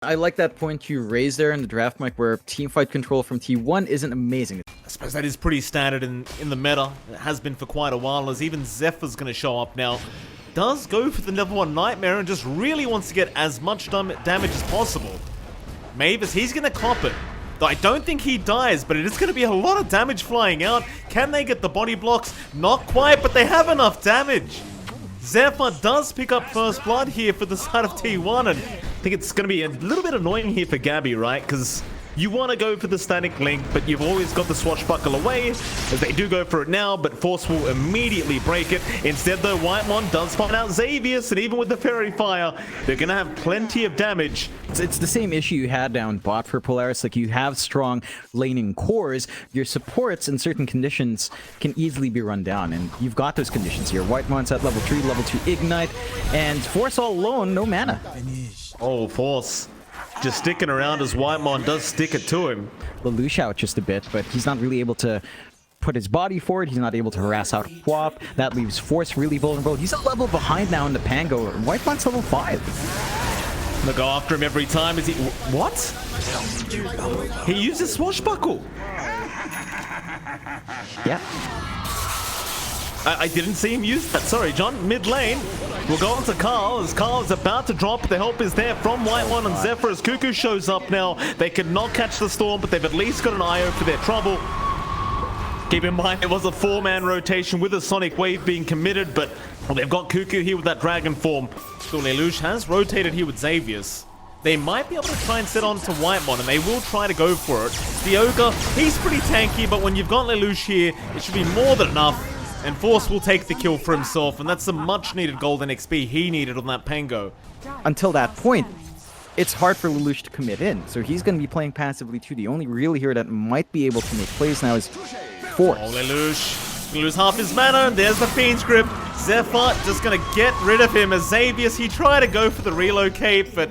I like that point you raised there in the draft mic where teamfight control from T1 isn't amazing. I suppose that is pretty standard in the meta. It has been for quite a while, as even Zephyr's going to show up now. Does go for the level 1 Nightmare and just really wants to get as much damage as possible. Mavis, he's going to cop it. Though I don't think he dies, but it is going to be a lot of damage flying out. Can they get the body blocks? Not quite, but they have enough damage. Zephyr does pick up first blood here for the side of T1, and I think it's going to be a little bit annoying here for Gabby, right? Because you want to go for the static link, but you've always got the swashbuckle away, as they do go for it now, but Force will immediately break it. Instead, though, Whitemon does find out Xavius, and even with the Fairy Fire, they're going to have plenty of damage. It's the same issue you had down bot for Polaris. Like, you have strong laning cores, your supports in certain conditions can easily be run down, and you've got those conditions here. Whitemon's at level 3, level 2 Ignite, and Force all alone, no mana. Oh, Force just sticking around as Whitemon does stick it to him. Lelouch out just a bit, but he's not really able to put his body forward. He's not able to harass out Quap. That leaves Force really vulnerable. He's a level behind now in the Pango. Whitemon's level 5. They'll go after him every time. Is he... What? He uses swashbuckle. Yeah. I didn't see him use that. Sorry, John. Mid lane. We'll go on to Carl, as Carl is about to drop. The help is there from Whitemon and Zephyr as Cuckoo shows up now. They could not catch the storm, but they've at least got an IO for their trouble. Keep in mind, it was a 4-man rotation with a Sonic Wave being committed, but they've got Cuckoo here with that Dragon form. So Lelouch has rotated here with Xavius. They might be able to try and set on to Whitemon, and they will try to go for it. The Ogre, he's pretty tanky, but when you've got Lelouch here, it should be more than enough. And Force will take the kill for himself, and that's some much-needed golden XP he needed on that Pango. Until that point, it's hard for Lelouch to commit in, so he's going to be playing passively too. The only real hero that might be able to make plays now is Force. Oh, Lelouch. Lose half his mana, and there's the Fiend's Grip. Zephyr just going to get rid of him as Xavius. He tried to go for the relocate, but,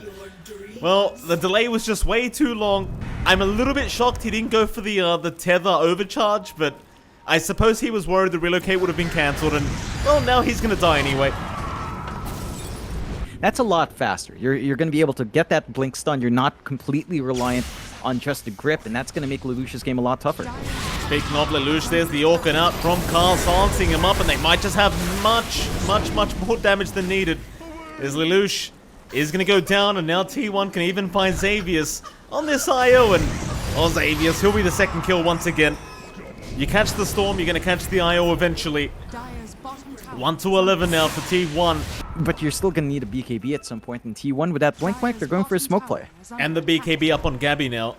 well, the delay was just way too long. I'm a little bit shocked he didn't go for the tether overcharge, but I suppose he was worried the relocate would have been cancelled, and, well, now he's going to die anyway. That's a lot faster. You're going to be able to get that blink stun. You're not completely reliant on just the grip, and that's going to make Lelouch's game a lot tougher. Speaking of Lelouch, there's the Orcan out from Carl, silencing him up, and they might just have much more damage than needed. There's Lelouch is going to go down, and now T1 can even find Xavius on this IO, and oh, Xavius, he'll be the second kill once again. You catch the storm, you're going to catch the IO eventually. 1 to 11 now for T1. But you're still going to need a BKB at some point, and T1 with that blink mic, they're going for a smoke play. And the BKB up on Gabby now.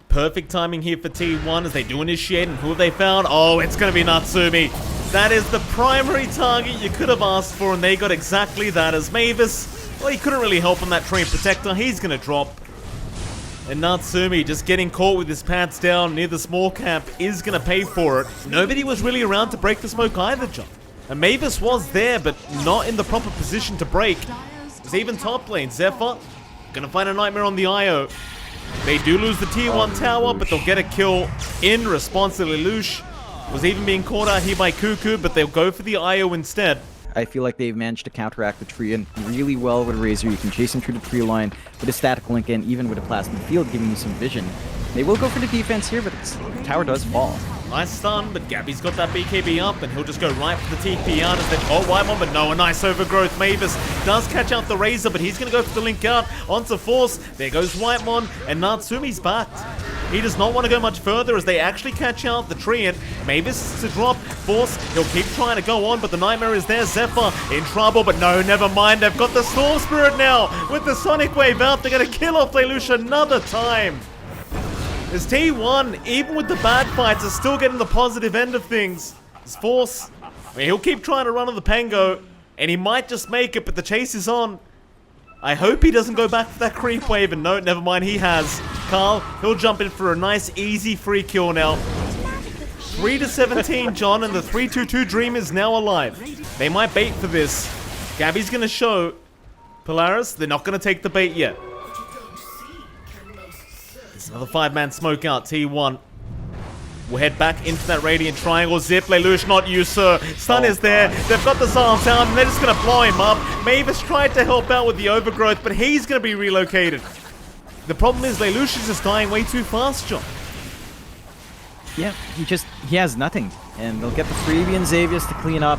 Perfect timing here for T1 as they do initiate, and who have they found? Oh, it's going to be Natsumi. That is the primary target you could have asked for, and they got exactly that as Mavis. Well, he couldn't really help on that Train Protector. He's going to drop. And Natsumi just getting caught with his pants down near the small camp is going to pay for it. Nobody was really around to break the smoke either, John. And Mavis was there, but not in the proper position to break. There's even top lane. Zephyr gonna find a Nightmare on the IO. They do lose the tier 1 tower, but they'll get a kill in response to Lelouch. Was even being caught out here by Cuckoo, but they'll go for the IO instead. I feel like they've managed to counteract the tree and really well with Razor. You can chase him through the tree line with a static link in, even with a plasma field giving you some vision. They will go for the defense here, but the tower does fall. Nice stun, but Gabby's got that BKB up, and he'll just go right for the TP out as they... Oh, Whitemon, but no, a nice overgrowth. Mavis does catch out the Razor, but he's going to go for the link out onto Force. There goes Whitemon, and Natsumi's backed. He does not want to go much further as they actually catch out the tree, and Mavis to drop. Force, he'll keep trying to go on, but the Nightmare is there. Zephyr in trouble, but no, never mind. They've got the Storm Spirit now. With the Sonic Wave out, they're going to kill off Lelouch another time. As T1, even with the bad fights, are still getting the positive end of things. As Force, I mean, he'll keep trying to run on the Pango, and he might just make it, but the chase is on. I hope he doesn't go back for that creep wave, and no, never mind, he has. Carl, he'll jump in for a nice, easy free kill now. 3 to 17, John, and the 3-2-2 dream is now alive. They might bait for this. Gabby's gonna show. Polaris, they're not gonna take the bait yet. There's another 5-man smoke out, T1. We'll head back into that Radiant Triangle. Zip, Lelouch, not you, sir. Stun is there. They've got the silence out, and they're just going to blow him up. Mavis tried to help out with the overgrowth, but he's going to be relocated. The problem is Lelouch is just dying way too fast, John. Yeah, he has nothing. And they'll get the freebie and Xavius to clean up.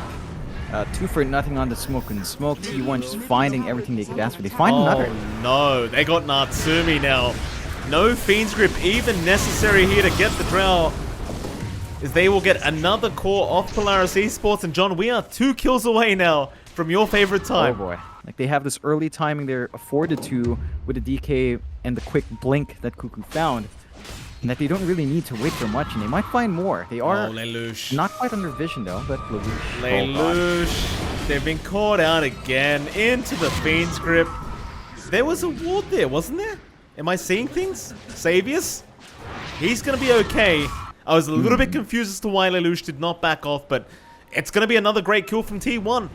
2 for nothing on the smoke, and smoke T1 just finding everything they could ask for. They find another. No, they got Natsumi now. No Fiend's Grip even necessary here to get the Drow, as they will get another core off Polaris Esports. And John, we are 2 kills away now from your favorite time. Oh boy. Like, they have this early timing they're afforded to with the DK and the quick blink that Cuckoo found. And that they don't really need to wait for much, and they might find more. They are not quite under vision though, but Lelouch. Lelouch, they've been caught out again into the Fiend's Grip. There was a ward there, wasn't there? Am I seeing things? Xavius? He's gonna be okay. I was a little bit confused as to why Lelouch did not back off, but it's gonna be another great kill from T1.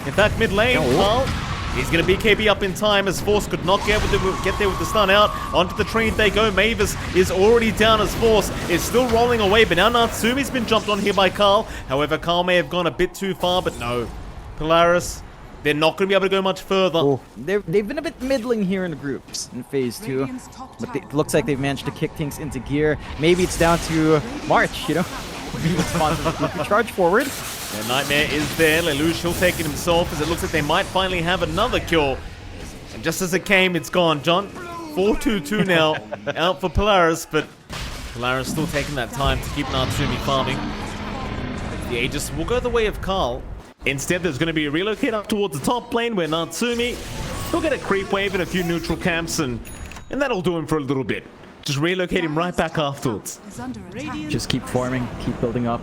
In fact, mid lane, Carl, he's going to BKB up in time as Force could not get there with the stun out. Onto the train they go. Mavis is already down as Force is still rolling away, but now Natsumi's been jumped on here by Carl. However, Carl may have gone a bit too far, but no. Polaris, they're not going to be able to go much further. Oh, they've been a bit middling here in the groups in Phase 2, but it looks like they've managed to kick things into gear. Maybe it's down to March, you know? Charge forward. The Nightmare is there. Lelouch, he'll take it himself, as it looks like they might finally have another kill. And just as it came, it's gone. John, 4-2-2 now, out for Polaris, but Polaris still taking that time to keep Natsumi farming. The Aegis will go the way of Carl. Instead, there's going to be a relocate up towards the top lane where Natsumi, he'll get a creep wave and a few neutral camps, and that'll do him for a little bit. Just relocate him right back afterwards. Just keep farming, keep building up.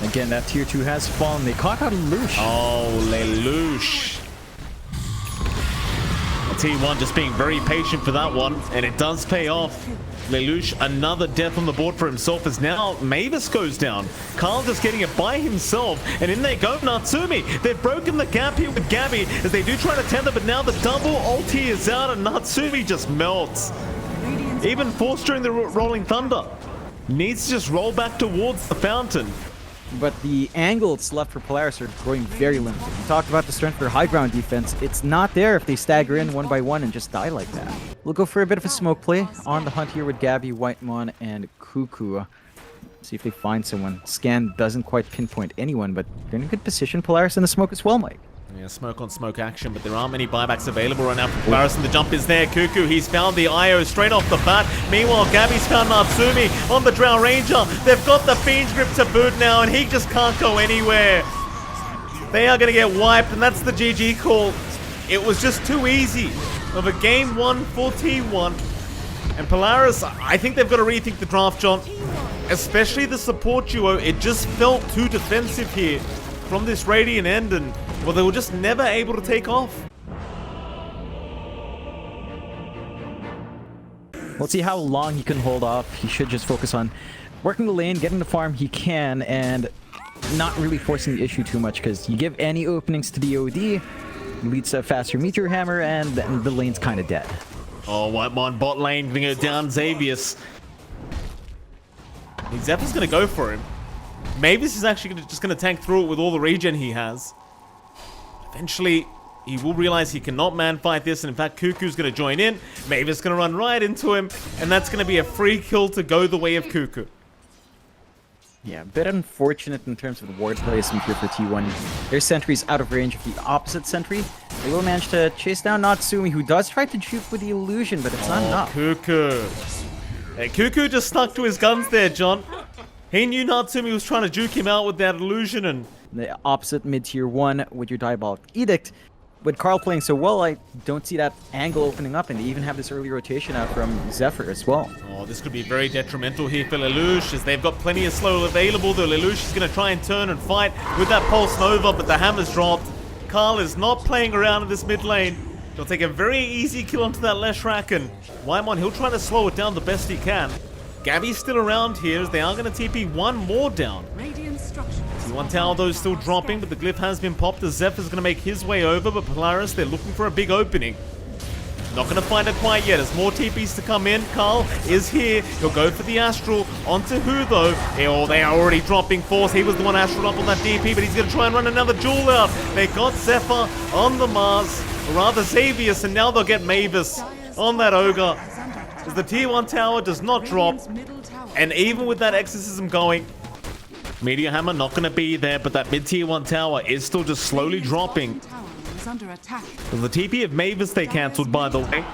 Again, that tier 2 has fallen. They caught out Lelouch. Oh, Lelouch. T1 just being very patient for that one, and it does pay off. Lelouch, another death on the board for himself, as now Mavis goes down. Carl just getting it by himself, and in they go, Natsumi. They've broken the gap here with Gabby, as they do try to tether, but now the double ulti is out, and Natsumi just melts. Even Force during the Rolling Thunder needs to just roll back towards the fountain. But the angles left for Polaris are growing very limited. We talked about the strength for high ground defense. It's not there if they stagger in one by one and just die like that. We'll go for a bit of a smoke play on the hunt here with Gabby, Whitemon, and Cuckoo. See if they find someone. Scan doesn't quite pinpoint anyone, but they're in a good position. Polaris in the smoke as well, Mike. Yeah, smoke on smoke action, but there aren't many buybacks available right now for Polaris, and the jump is there. Cuckoo, he's found the IO straight off the bat. Meanwhile, Gabby's found Natsumi on the Drow Ranger. They've got the Fiend's Grip to boot now, and he just can't go anywhere. They are going to get wiped, and that's the GG call. It was just too easy of a game 1 for T1. And Polaris, I think they've got to rethink the draft, John. Especially the support duo. It just felt too defensive here from this Radiant end, and well, they were just never able to take off. We'll see how long he can hold off. He should just focus on working the lane, getting the farm he can, and not really forcing the issue too much, because you give any openings to the OD, leads to a faster Meteor Hammer, and then the lane's kind of dead. Oh, Whitemon bot lane, bring it down, Xavius. Zephyr's going to go for him. Mavis is actually just going to tank through it with all the regen he has. Eventually, he will realize he cannot man-fight this, and in fact, Cuckoo's going to join in. Mavis is going to run right into him, and that's going to be a free kill to go the way of Cuckoo. Yeah, a bit unfortunate in terms of the ward placement here for T1. Their sentry's out of range of the opposite sentry. They will manage to chase down Natsumi, who does try to juke with the illusion, but it's not enough. Cuckoo. Hey, Cuckoo just stuck to his guns there, John. He knew Natsumi was trying to juke him out with that illusion, and the opposite mid-tier 1 with your Diabolic Edict. With Carl playing so well, I don't see that angle opening up, and they even have this early rotation out from Zephyr as well. Oh, this could be very detrimental here for Lelouch, as they've got plenty of slow available, though Lelouch is going to try and turn and fight with that Pulse Nova, but the hammer's dropped. Carl is not playing around in this mid lane. He'll take a very easy kill onto that Leshrac, and Whitemon, he'll try to slow it down the best he can. Gabby's still around here, as they are going to TP one more down. T1 tower, though, still dropping, but the glyph has been popped as Zephyr's going to make his way over, but Polaris, they're looking for a big opening. Not going to find it quite yet. There's more TPs to come in. Carl is here. He'll go for the Astral. Onto who, though? Oh, they are already dropping Force. He was the one Astral up on that DP, but he's going to try and run another duel out. They got Zephyr on the Mars, or rather Xavius, and now they'll get Mavis on that Ogre. As the tier 1 tower does not drop. And even with that exorcism going, Meteor Hammer not going to be there, but that mid-tier 1 tower is still just slowly dropping. The TP of Mavis they cancelled, by the way.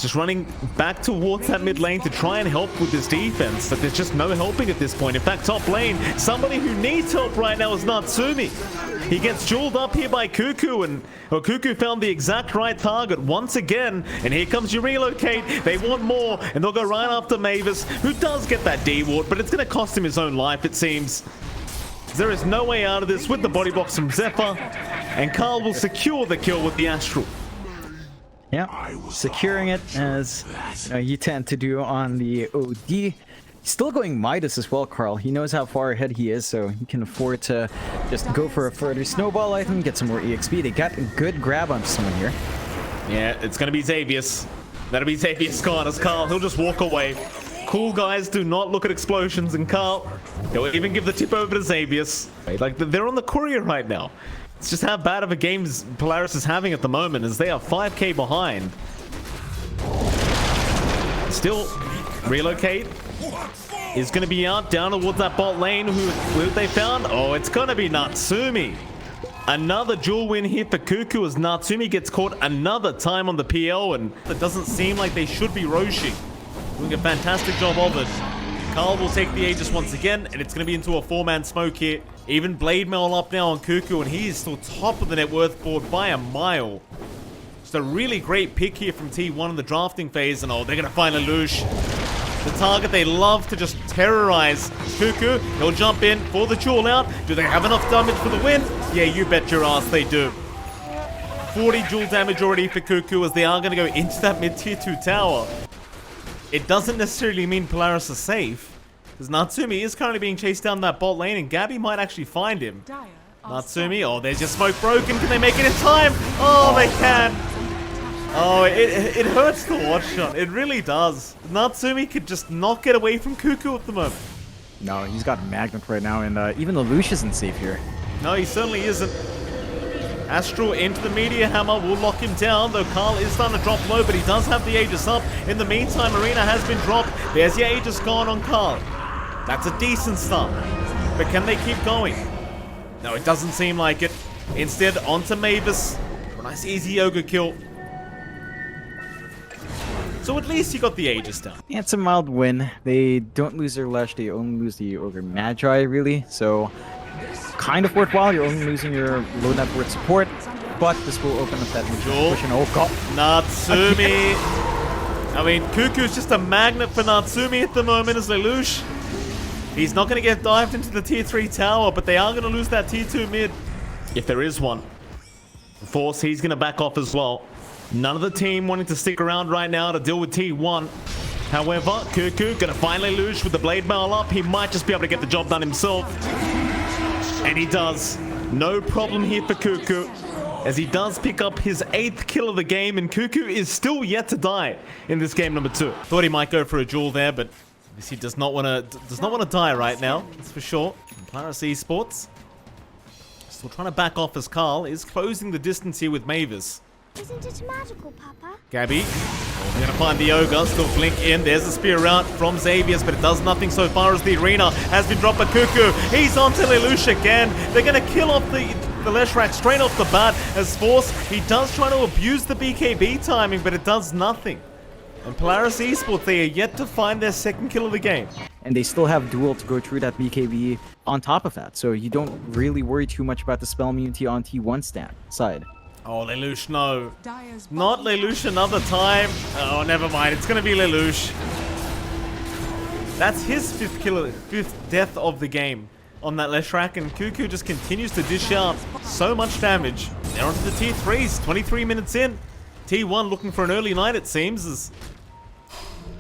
Just running back towards that mid lane to try and help with this defense, but there's just no helping at this point. In fact, top lane, somebody who needs help right now is Natsumi. He gets jeweled up here by Cuckoo, and Cuckoo found the exact right target once again, and here comes your relocate. They want more, and they'll go right after Mavis, who does get that D-ward, but it's going to cost him his own life, it seems. There is no way out of this with the body box from Zephyr, and Carl will secure the kill with the Astral. Yeah, securing it as you tend to do on the OD. He's still going Midas as well, Carl. He knows how far ahead he is, so he can afford to just go for a further snowball item, get some more EXP. They got a good grab on someone here. Yeah, it's going to be Xavius. That'll be Xavius gone as Carl. He'll just walk away. Cool guys do not look at explosions, and Carl, he'll even give the tip over to Xavius. Like, they're on the courier right now. It's just how bad of a game Polaris is having at the moment, as they are 5k behind. Still, relocate is going to be out down towards that bot lane. Who they found? Oh, it's going to be Natsumi. Another duel win here for Cuckoo as Natsumi gets caught another time on the PL, and it doesn't seem like they should be roshing. Doing a fantastic job of it. Carl will take the Aegis once again, and it's going to be into a 4-man smoke here. Even Blade Mail up now on Cuckoo, and he is still top of the net worth board by a mile. Just a really great pick here from T1 in the drafting phase, and oh, they're going to find Lelouch. The target they love to just terrorize. Cuckoo, he'll jump in for the duel out. Do they have enough damage for the win? Yeah, you bet your ass they do. 40 duel damage already for Cuckoo, as they are going to go into that mid-tier 2 tower. It doesn't necessarily mean Polaris is safe, because Natsumi is currently being chased down that bot lane, and Gabby might actually find him. Natsumi, oh, there's your smoke broken. Can they make it in time? Oh, they can. Oh, it hurts to watch on. It really does. Natsumi could just not get away from Cuckoo at the moment. No, he's got Magnet right now, and even Lelouch isn't safe here. No, he certainly isn't. Astral into the Meteor Hammer will lock him down, though Carl is starting to drop low, but he does have the Aegis up. In the meantime, Arena has been dropped. There's the Aegis gone on Carl. That's a decent start. But can they keep going? No, it doesn't seem like it. Instead, onto Mavis. A nice easy Ogre kill. So at least he got the Aegis down. Yeah, it's a mild win. They don't lose their Lesh, they only lose the Ogre Magi, really. So, kind of worthwhile. You're only losing your low net worth support, but this will open up that push. Oh god. Natsumi. I mean, Cuckoo's just a magnet for Natsumi at the moment as Lelouch. He's not going to get dived into the tier 3 tower, but they are going to lose that tier 2 mid. If there is one. Force, he's going to back off as well. None of the team wanting to stick around right now to deal with T1. However, Cuckoo going to finally lose with the Blade Mail up. He might just be able to get the job done himself. And he does. No problem here for Cuckoo, as he does pick up his 8th kill of the game, and Cuckoo is still yet to die in this game number 2. Thought he might go for a duel there, but he does not want to die right now. That's for sure. Polaris Esports still trying to back off as Carl is closing the distance here with Mavis. Isn't it magical, Papa? Gabby, they're going to find the Ogre, still blink in. There's the spear out from Xavius, but it does nothing so far as the arena has been dropped by Cuckoo. He's on to Lelouch again. They're going to kill off the Leshrac straight off the bat as Force. He does try to abuse the BKB timing, but it does nothing. And Polaris Esports, they are yet to find their 2nd kill of the game. And they still have Duel to go through that BKB on top of that, so you don't really worry too much about the spell immunity on T1 side. Oh, Lelouch, no. Not Lelouch another time. Oh, never mind. It's going to be Lelouch. That's his 5th death of the game on that Leshrac, and Cuckoo just continues to dish out so much damage. They're onto the tier 3s, 23 minutes in. T1 looking for an early night, it seems.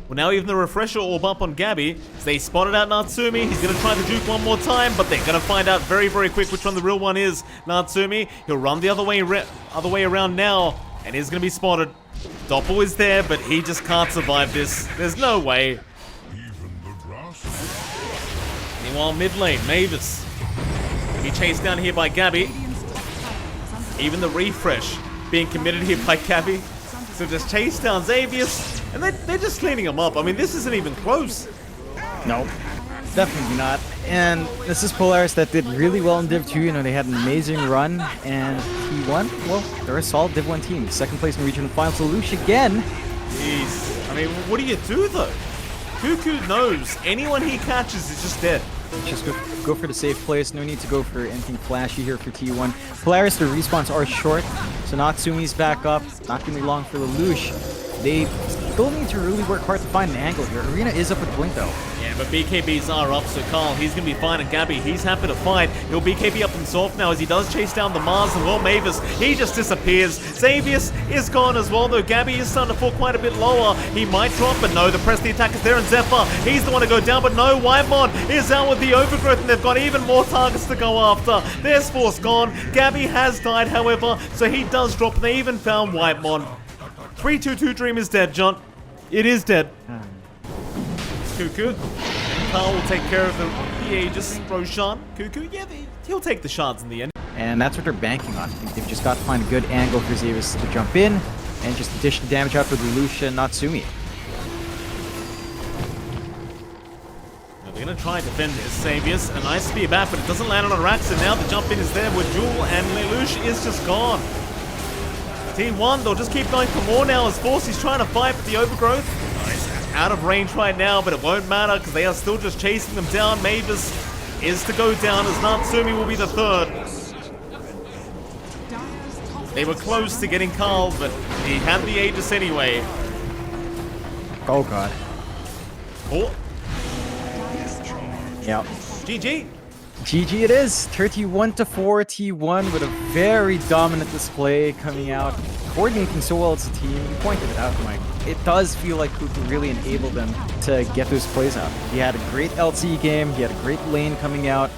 Well, now even the refresher orb up on Gabby. They spotted out Natsumi. He's going to try the juke one more time, but they're going to find out very, very quick which one the real one is. Natsumi, he'll run the other way around now, and he's going to be spotted. Doppel is there, but he just can't survive this. There's no way. Meanwhile, mid lane, Mavis. He chased down here by Gabby. Even the refresh being committed here by Gabby. to just chase down Xavius, and they're just cleaning him up. I mean, this isn't even close. No, definitely not. And this is Polaris that did really well in Div 2. You know, they had an amazing run. And T1, well, they're a solid Div 1 team. Second place in regional finals. Lelouch again. Jeez. I mean, what do you do, though? Cuckoo knows anyone he catches is just dead. Just go for the safe place. No need to go for anything flashy here for T1. Polaris, their respawns are short. So Natsumi's back up. Not going to be long for Lelouch. They still need to really work hard to find an angle here. Arena is up with Blink, though. Yeah, but BKBs are up, so Carl, he's going to be fine. And Gabby, he's happy to fight. He'll BKB up himself now as he does chase down the Mars. And well, Mavis, he just disappears. Xavius is gone as well, though. Gabby is starting to fall quite a bit lower. He might drop, but no, the press the attack is there. And Zephyr, he's the one to go down, but no, Whitemon is out with the overgrowth, and they've got even more targets to go after. There's Force gone. Gabby has died, however, so he does drop, and they even found Whitemon. 322 Dream is dead, John. It is dead. Cuckoo. Carl will take care of the Aegis. Roshan. Cuckoo, yeah, he'll take the shards in the end. And that's what they're banking on. I think they've just got to find a good angle for Xavius to jump in and just dish the damage out with Lelouch and Natsumi. Now they're going to try and defend this. Xavius, a nice spear back, but it doesn't land on Arax, and now the jump in is there with Jewel, and Lelouch is just gone. Team 1, they'll just keep going for more now as Force is trying to fight with the overgrowth. He's out of range right now, but it won't matter because they are still just chasing them down. Mavis is to go down as Natsumi will be the third. They were close to getting Carl, but he had the Aegis anyway. Oh god. Oh, Yep. GG. GG it is. 31-4 T1 with a very dominant display coming out. Coordinating so well as a team. You pointed it out, Mike. It does feel like Cuckoo really enabled them to get those plays out. He had a great LT game. He had a great lane coming out.